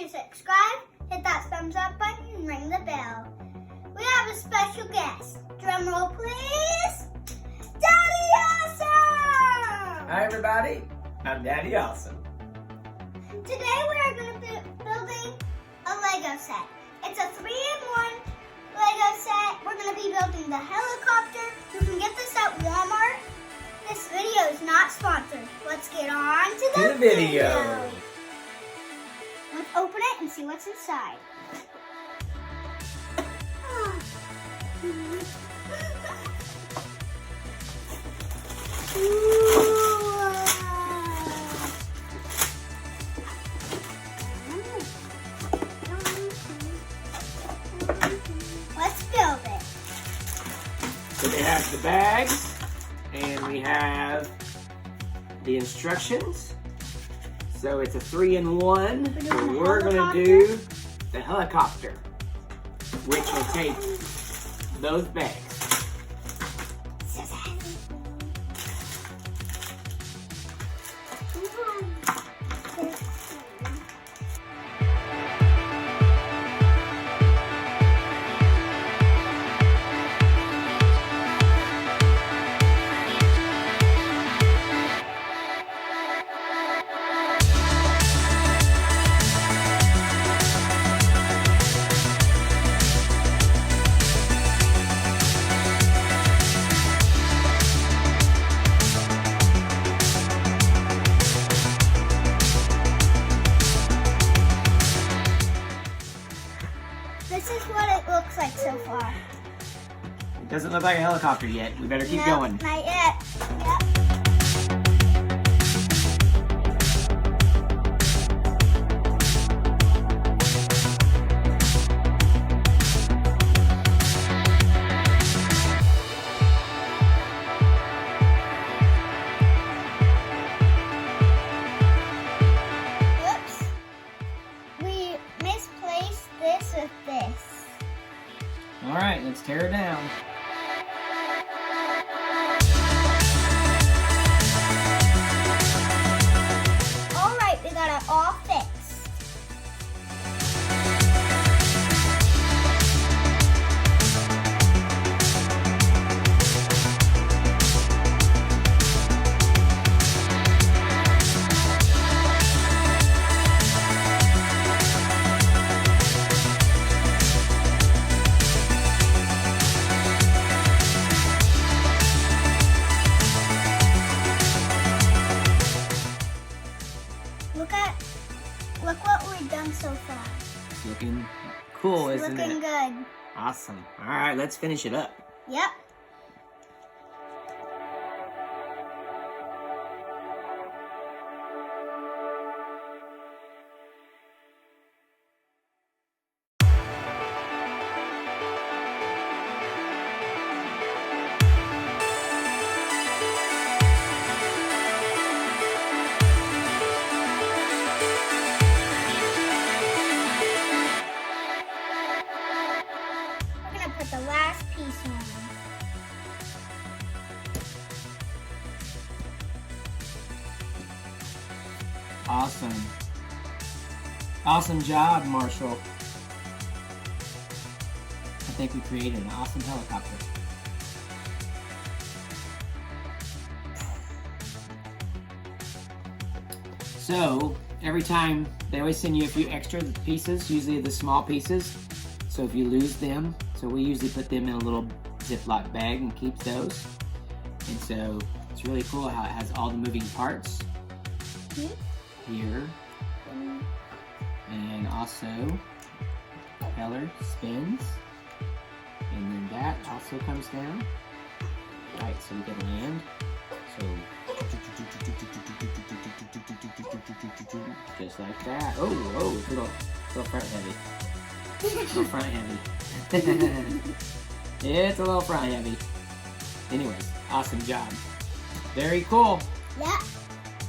to subscribe, hit that thumbs up button, and ring the bell. We have a special guest. Drum roll, please. Daddy Awesome! Hi everybody, I'm Daddy Awesome. Today we are going to be building a Lego set. It's a 3-in-1 Lego set. We're going to be building the helicopter. You can get this at Walmart. This video is not sponsored. Let's get on to the video. Let's open it and see what's inside. Let's build it. So we have the bags, and we have the instructions. So it's a 3-in-1. So we're gonna do the helicopter, which will take those bags. This is what it looks like so far. It doesn't look like a helicopter yet. We better keep No, going. Not yet. Yep. Oops. We misplaced this with this. All right, let's tear it down. All right, we got it all fixed. Look what we've done so far. It's looking cool, It's isn't looking it? good. Awesome. All right, let's finish it up. Yep. We're gonna put the last piece on. Awesome. Awesome job, Marshall. I think we created an awesome helicopter. So, every time, they always send you a few extra pieces, usually the small pieces. So if you lose them, so we usually put them in a little Ziploc bag and keep those. And so, it's really cool how it has all the moving parts here. And also, propeller spins. And then that also comes down. Right, so we can land. So, just like that. Oh, it's a little front heavy. A little front heavy. It's a little front heavy. Anyways, awesome job. Very cool. Yep.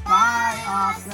Bye, awesome.